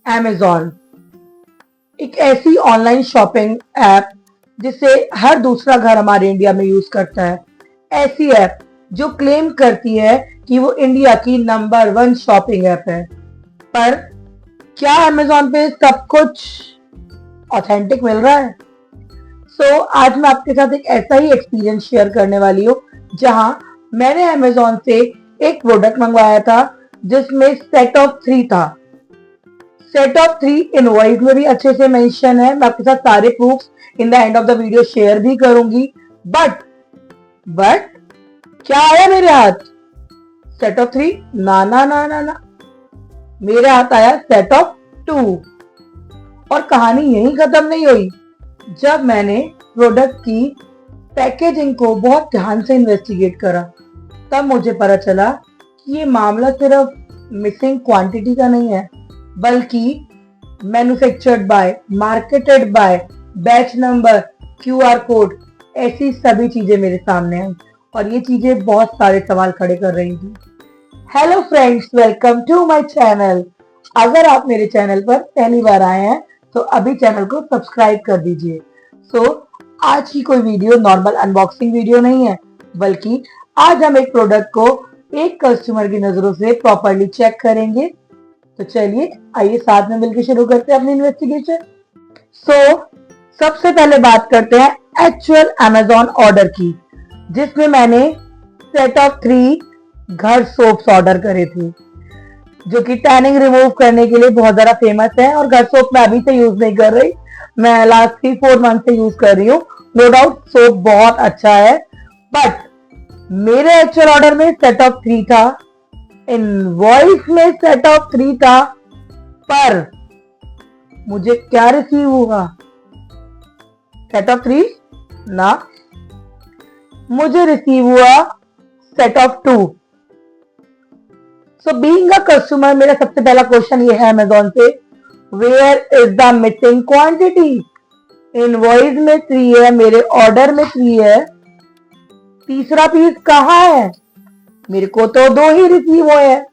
Amazon एक ऐसी online shopping app जिसे हर दूसरा घर हमारे इंडिया में यूज करता है। ऐसी ऐप जो क्लेम करती है कि वो इंडिया की नंबर 1 शॉपिंग ऐप है। पर क्या Amazon पे सब कुछ ऑथेंटिक मिल रहा है? आज मैं आपके साथ एक ऐसा ही एक्सपीरियंस शेयर करने वाली हूँ जहां मैंने Amazon से एक प्रोडक्ट मंगवाया था जिसमें सेट ऑफ 3 था। सेट ऑफ 3 इनवॉइस में भी अच्छे से मेंशन है। मैं आपके साथ सारे proofs in the end of the video share भी करूंगी। बट क्या आया मेरे हाथ? Set of 3? ना ना ना ना ना, मेरे हाथ आया सेट ऑफ 2। और कहानी यही खत्म नहीं हुई। जब मैंने प्रोडक्ट की पैकेजिंग को बहुत ध्यान से इन्वेस्टिगेट करा तब मुझे पता चला कि ये मामला सिर्फ मिसिंग क्वांटिटी का नहीं है, बल्कि manufactured by, marketed bye, batch number, QR code, ऐसी सभी चीजें मेरे सामने आई और ये चीजें बहुत सारे सवाल खड़े कर रही थी। Hello friends, welcome to my channel. अगर आप मेरे चैनल पर पहली बार आए हैं तो अभी चैनल को सब्सक्राइब कर दीजिए। आज की कोई वीडियो नॉर्मल अनबॉक्सिंग वीडियो नहीं है, बल्कि आज हम एक प्रोडक्ट को एक कस्टमर की नजरों से प्रॉपरली चेक करेंगे। तो चलिए आइए साथ में मिलकर शुरू करते हैं अपनी इन्वेस्टिगेशन। सबसे पहले बात करते हैं एक्चुअल Amazon ऑर्डर की, जिसमें मैंने सेट ऑफ 3 घर सोप्स ऑर्डर करे थे, जो कि टैनिंग रिमूव करने के लिए बहुत ज्यादा फेमस है। और घर सोप मैं अभी से यूज नहीं कर रही, मैं लास्ट 3-4 मंथ से यूज कर रही हूँ। नो डाउट सोप बहुत अच्छा है, बट मेरे एक्चुअल ऑर्डर में सेट ऑफ 3 था, इनवॉइस में सेट ऑफ 3 था, पर मुझे क्या रिसीव हुआ? सेट ऑफ 3 ना, मुझे रिसीव हुआ set of 2। Being a customer, मेरा सबसे पहला क्वेश्चन ये है Amazon से, where is the missing quantity? Invoice में 3 है, मेरे ऑर्डर में 3 है, तीसरा पीस कहाँ है? मेरे को तो 2 ही रिसीव हुए हैं।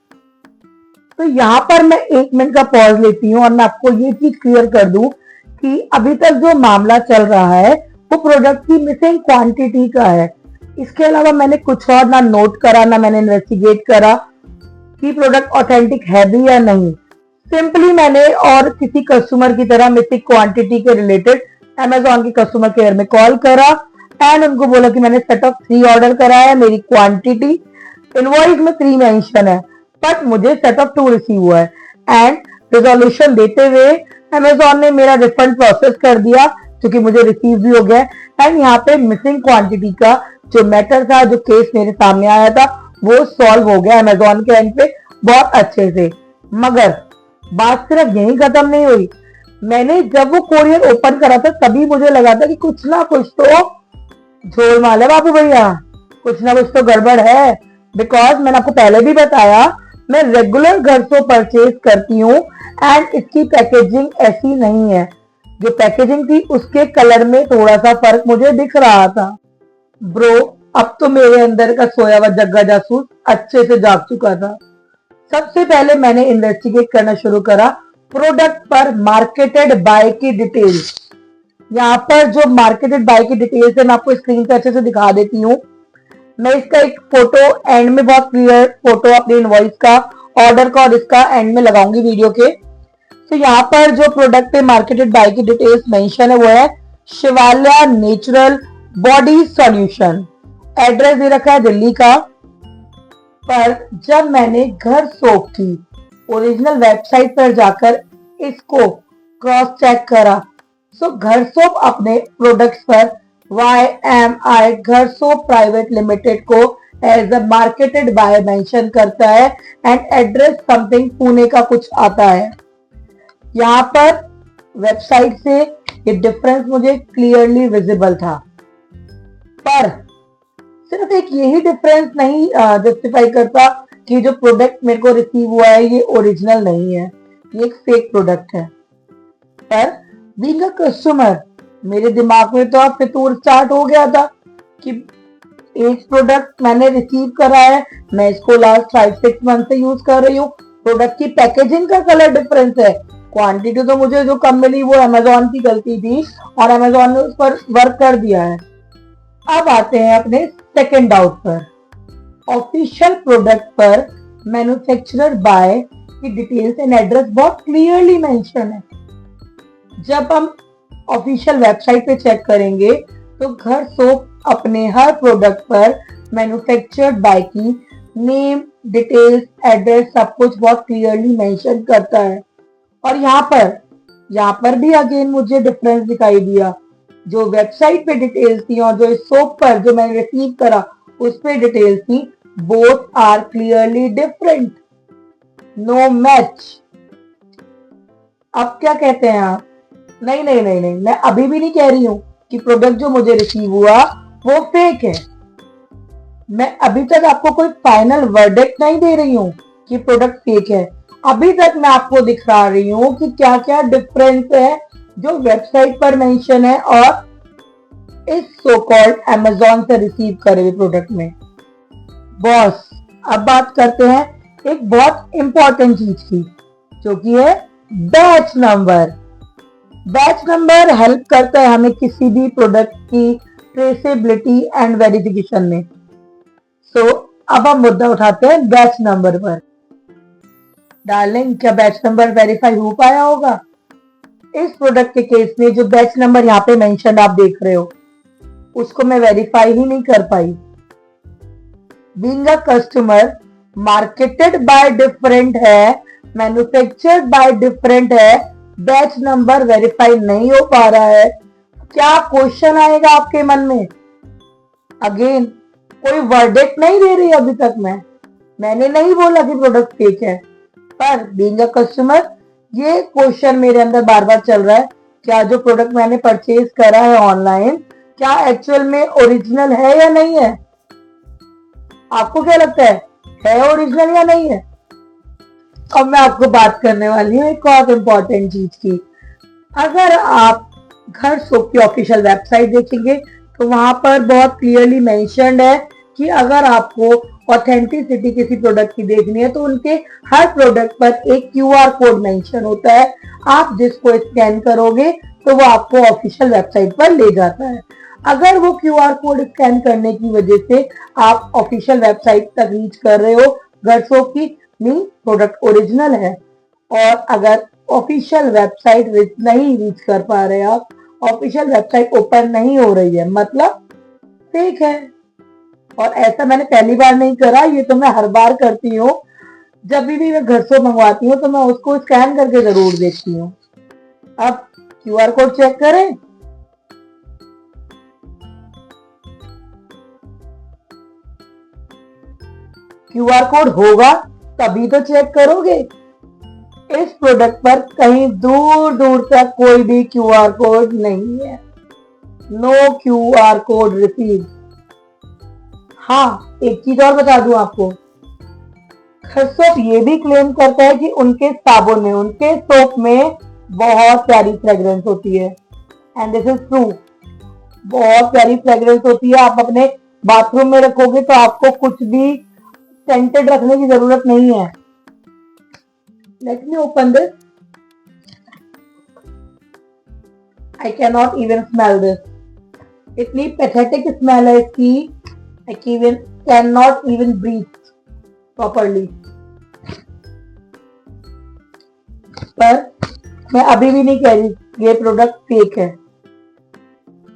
तो यहाँ पर मैं 1 मिनट का पॉज लेती हूँ और मैं आपको ये चीज क्लियर कर दूं कि अभी तक जो मामला चल रहा है वो प्रोडक्ट की मिसिंग क्वांटिटी का है। इसके अलावा मैंने कुछ और ना नोट करा, ना मैंने इन्वेस्टिगेट करा कि प्रोडक्ट ऑथेंटिक है भी या नहीं। सिंपली मैंने और किसी कस्टमर की तरह मिसिंग क्वांटिटी के रिलेटेड Amazon के कस्टमर केयर में कॉल करा एंड उनको बोला कि मैंने सेट ऑफ 3 ऑर्डर करा है, मेरी क्वांटिटी इनवॉइस में 3 मेंशन है, बट मुझे सेट ऑफ 2 रिसीव हुआ है। एंड रिजोल्यूशन देते हुए Amazon ने मेरा रिफंड प्रोसेस कर दिया, जो कि मुझे रिसीव भी हो गया। एंड यहाँ पे मिसिंग क्वांटिटी का जो मैटर था, जो केस मेरे सामने आया था, वो सॉल्व हो गया Amazon के एंड पे बहुत अच्छे से। मगर बात सिर्फ यही खत्म नहीं हुई। मैंने जब वो कोरियर ओपन करा था तभी मुझे लगा था कि कुछ ना कुछ तो झोल माल है बाबू भैया, कुछ ना कुछ तो गड़बड़ है। बिकॉज मैंने आपको पहले भी बताया, मैं रेगुलर घर से परचेज करती हूँ एंड इसकी पैकेजिंग ऐसी नहीं है। जो पैकेजिंग थी उसके कलर में थोड़ा सा फर्क मुझे दिख रहा था। ब्रो, अब तो मेरे अंदर का सोया हुआ जग्गा जासूस अच्छे से जाग चुका था। सबसे पहले मैंने इन्वेस्टिगेट करना शुरू करा प्रोडक्ट पर मार्केटेड बाय की डिटेल्स। यहाँ पर जो मार्केटेड बाय की डिटेल्स है मैं आपको स्क्रीन पे अच्छे से दिखा देती हूँ। मैं इसका एक फोटो एंड में, बहुत क्लियर फोटो अपने इनवॉइस का, ऑर्डर का और इसका एंड में लगाऊंगी वीडियो के। यहाँ पर जो प्रोडक्ट पे मार्केटेड बाय की डिटेल्स मेंशन है वो है Shivalaya natural body solution. Address दे रखा है दिल्ली का। पर जब मैंने घर सोप की ओरिजिनल वेबसाइट पर जाकर इसको क्रॉस चेक करा, घर सोप अपने प्रोडक्ट्स पर YMI Ghar soap private limited को as a marketed by mention करता है एंड एड्रेस समथिंग पुणे का कुछ आता है। यहाँ पर वेबसाइट से ये डिफरेंस मुझे क्लियरली विजिबल था, पर सिर्फ एक यही डिफरेंस नहीं जस्टिफाई करता कि जो प्रोडक्ट मेरे को रिसीव हुआ है ये ओरिजिनल नहीं है, ये एक फेक प्रोडक्ट है। पर बीइंग अ कस्टमर, मेरे दिमाग में तो अब फितूर स्टार्ट हो गया था कि एक प्रोडक्ट मैंने रिसीव करा है, मैं इसको लास्ट 5-6 मंथ से यूज कर रही हूँ, प्रोडक्ट की पैकेजिंग का कलर डिफरेंस है, क्वांटिटी तो मुझे जो कम मिली वो अमेजोन की गलती थी और अमेजोन ने उस पर वर्क कर दिया है। अब आते हैं अपने सेकंड डाउट पर। ऑफिशियल प्रोडक्ट पर मैन्युफैक्चरर बाय की डिटेल्स एंड एड्रेस बहुत क्लियरली मेंशन है। जब हम ऑफिशियल वेबसाइट पे चेक करेंगे तो घर सोप अपने हर प्रोडक्ट पर मैन्युफैक्चर्ड बाय की नेम, डिटेल्स, एड्रेस सब कुछ बहुत क्लियरली मेंशन करता है। और यहाँ पर भी अगेन मुझे डिफरेंस दिखाई दिया। जो वेबसाइट पे डिटेल्स थी और जो इस सोप पर जो मैंने रिसीव करा उस पे डिटेल्स थी, both are clearly different, no match. अब क्या कहते हैं आप? नहीं नहीं नहीं नहीं, मैं अभी भी नहीं कह रही हूं कि प्रोडक्ट जो मुझे रिसीव हुआ वो फेक है। मैं अभी तक आपको कोई फाइनल वर्डिक्ट नहीं दे रही हूँ कि प्रोडक्ट फेक है। अभी तक मैं आपको दिखा रही हूँ कि क्या क्या डिफरेंस है जो वेबसाइट पर मेंशन है और इस सो कॉल्ड अमेजोन से रिसीव करे हुए प्रोडक्ट में। बॉस, अब बात करते हैं एक बहुत इंपॉर्टेंट चीज की, जो कि है batch number. Batch number help करता है हमें किसी भी प्रोडक्ट की ट्रेसेबिलिटी एंड वेरिफिकेशन में। अब हम मुद्दा उठाते हैं बैच नंबर पर। डार्लिंग, क्या बैच नंबर वेरीफाई हो पाया होगा? इस प्रोडक्ट के केस में जो बैच नंबर यहाँ पे मेंशन आप देख रहे हो उसको मैं वेरीफाई ही नहीं कर पाई। Being a customer, marketed by different है, मैन्युफैक्चर्ड बाय डिफरेंट है, बैच नंबर वेरीफाई नहीं हो पा रहा है। क्या क्वेश्चन आएगा आपके मन में? अगेन कोई वर्डिक्ट नहीं दे रही अभी तक। मैंने नहीं बोला कि प्रोडक्ट फेक है, पर बीइंग अ कस्टमर ये क्वेश्चन मेरे अंदर बार बार चल रहा है, क्या जो प्रोडक्ट मैंने परचेज करा है ऑनलाइन क्या एक्चुअल में ओरिजिनल है या नहीं है? आपको क्या लगता है ओरिजिनल या नहीं है? अब मैं आपको बात करने वाली हूँ एक और इम्पोर्टेंट चीज की। अगर आप घर सोप की ऑफिशियल वेबसाइट देखेंगे तो वहां पर बहुत क्लियरली मेंशन्ड है कि अगर आपको ऑथेंटिसिटी किसी प्रोडक्ट की देखनी है तो उनके हर प्रोडक्ट पर एक क्यूआर कोड मेंशन होता है। आप जिसको स्कैन करोगे तो वो आपको ऑफिशियल वेबसाइट पर ले जाता है। अगर वो क्यूआर कोड स्कैन करने की वजह से आप ऑफिशियल वेबसाइट तक रीच कर रहे हो घर सोप की, मीन प्रोडक्ट ओरिजिनल है। और अगर ऑफिशियल वेबसाइट नहीं रीच कर पा रहे आप, ऑफिशियल वेबसाइट ओपन नहीं हो रही है, मतलब फेक है। और ऐसा मैंने पहली बार नहीं करा, ये तो मैं हर बार करती हूँ। जब भी मैं घर से मंगवाती हूँ तो मैं उसको स्कैन करके जरूर देखती हूँ। अब क्यूआर कोड चेक करें। क्यूआर कोड होगा तभी तो चेक करोगे। इस प्रोडक्ट पर कहीं दूर दूर तक कोई भी क्यूआर कोड नहीं है। No QR code receive. हाँ, एक चीज और बता दूं आपको, घर सोप ये भी क्लेम करता है कि उनके साबुन में, उनके सोप में बहुत प्यारी फ्रेग्रेंस होती है। एंड दिस इज ट्रू, बहुत प्यारी फ्रेग्रेंस होती है। आप अपने बाथरूम में रखोगे तो आपको कुछ भी सेंटेड रखने की जरूरत नहीं है। Let me open this. I can not even smell this. इतनी पैथेटिक स्मेल है इसकी, I cannot even breathe properly. पर मैं अभी भी नहीं कह रही ये प्रोडक्ट फेक है।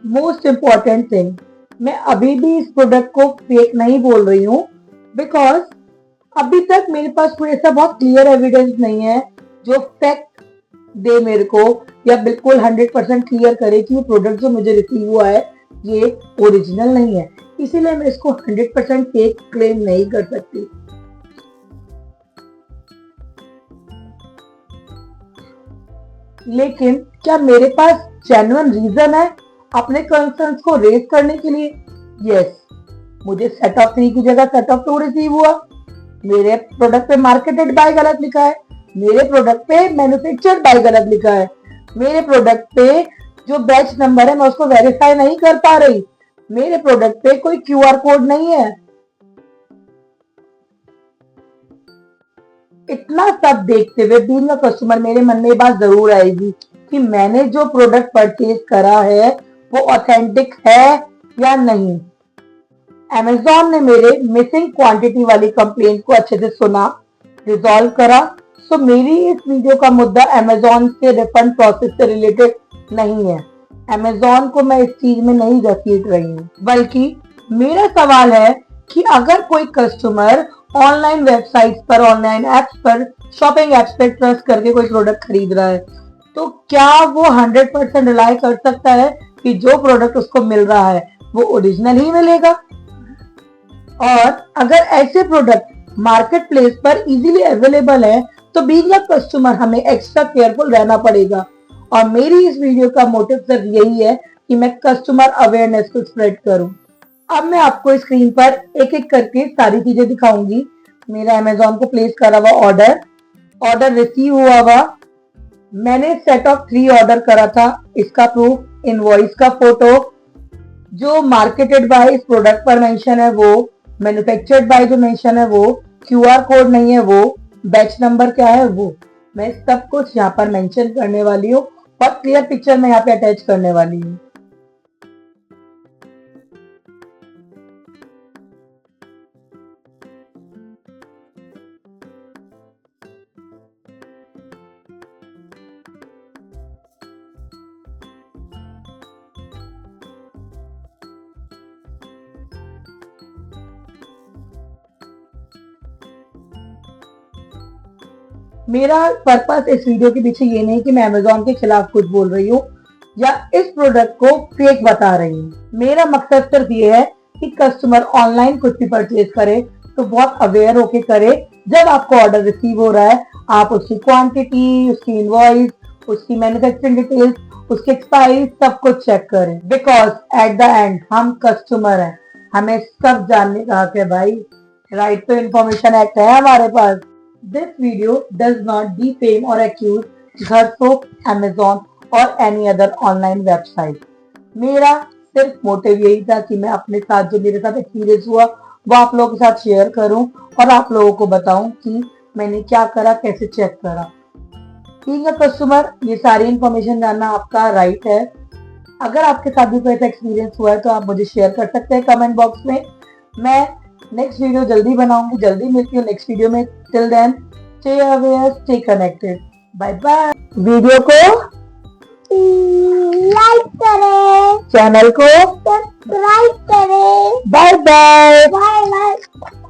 मोस्ट इम्पॉर्टेंट थिंग, मैं अभी भी इस प्रोडक्ट को फेक नहीं बोल रही हूँ, बिकॉज अभी तक मेरे पास कोई ऐसा बहुत क्लियर एविडेंस नहीं है जो फैक्ट दे मेरे को, या बिल्कुल 100% क्लियर करे कि ये प्रोडक्ट जो मुझे रिसीव हुआ है ये ओरिजिनल नहीं है। इसीलिए मैं इसको 100% फेक क्लेम नहीं कर सकती। लेकिन क्या मेरे पास जेन्युइन रीजन है अपने कंसर्न्स को रेज करने के लिए? यस, मुझे सेट ऑफ 3 की जगह सेट ऑफ 2 रिसीव हुआ। मेरे प्रोडक्ट पे मार्केटेड बाय गलत लिखा है, मेरे प्रोडक्ट पे मैन्युफैक्चर्ड बाय गलत लिखा है, मेरे प्रोडक्ट पे जो बैच नंबर है मैं उसको वेरीफाई नहीं कर पा रही, मेरे प्रोडक्ट पे कोई क्यूआर कोड नहीं है। इतना सब देखते हुए बीइंग अ कस्टमर मेरे मन में ये बात जरूर आएगी कि मैंने जो प्रोडक्ट परचेज करा है वो ऑथेंटिक है या नहीं। Amazon ने मेरे मिसिंग क्वांटिटी वाली कंप्लेंट को अच्छे से सुना, रिजॉल्व करा। सो मेरी इस वीडियो का मुद्दा Amazon के रिफंड प्रोसेस से रिलेटेड नहीं है। Amazon को मैं इस चीज में नहीं घसीट रही हूँ, बल्कि मेरा सवाल है कि अगर कोई कस्टमर ऑनलाइन वेबसाइट्स पर, ऑनलाइन एप्स पर, शॉपिंग एप्स पर ट्रस्ट करके कोई प्रोडक्ट खरीद रहा है, तो क्या वो 100% रिलाई कर सकता है कि जो प्रोडक्ट उसको मिल रहा है वो ओरिजिनल ही मिलेगा? और अगर ऐसे प्रोडक्ट मार्केट प्लेस पर इजीली अवेलेबल है तो बीइंग अ कस्टमर हमें एक्स्ट्रा केयरफुल रहना पड़ेगा। और मेरी इस वीडियो का मोटिव सिर्फ यही है कि मैं कस्टमर अवेयरनेस को स्प्रेड करूं। अब मैं आपको स्क्रीन पर एक एक करके सारी चीजें दिखाऊंगी। मेरा Amazon को प्लेस करा हुआ ऑर्डर रिसीव हुआ हुआ, मैंने सेट ऑफ 3 ऑर्डर करा था, इसका प्रूफ, इनवॉइस का फोटो, जो मार्केटेड बाय इस प्रोडक्ट पर मेंशन है वो, मैन्युफैक्चर्ड बाय जो मेंशन है वो, क्यूआर कोड नहीं है वो, बैच नंबर क्या है वो, मैं सब कुछ यहाँ पर मेंशन करने वाली हूँ और क्लियर पिक्चर में यहाँ पे अटैच करने वाली हूँ। मेरा पर्पस इस वीडियो के पीछे ये नहीं कि मैं Amazon के खिलाफ कुछ बोल रही हूँ या इस प्रोडक्ट को फेक बता रही हूँ। मेरा मकसद सिर्फ ये है कि कस्टमर ऑनलाइन कुछ भी परचेज करे तो बहुत अवेयर होके करे। जब आपको ऑर्डर रिसीव हो रहा है आप उसकी क्वांटिटी, उसकी इनवॉइस, उसकी मैन्युफैक्चरिंग डिटेल्स, उसकी एक्सपायरी सब कुछ चेक करें, बिकॉज एट द एंड हम कस्टमर हैं, हमें सब जानने का हक है भाई। राइट टू इंफॉर्मेशन एक्ट है हमारे पास। This video does not defame or accuse Gharsoap, Amazon or any other online website. मेरा सिर्फ मोटिव यही था कि मैं अपने साथ जो मेरे साथ एक्सपीरियंस हुआ वो आप लोगों के साथ शेयर करूं और आप लोगों को बताऊं कि मैंने क्या करा, कैसे चेक करा। बीइंग अ कस्टमर ये सारी इंफॉर्मेशन जानना आपका राइट है। अगर आपके साथ भी कोई ऐसा एक्सपीरियंस हुआ है तो आप मुझे शेयर कर सकते हैं कमेंट बॉक्स में। मैं नेक्स्ट वीडियो जल्दी बनाऊंगी, जल्दी मिलती हूँ नेक्स्ट वीडियो में। Till then stay aware, stay connected, bye bye. Video को लाइक करें, चैनल को सब्सक्राइब करें। Bye bye, bye bye.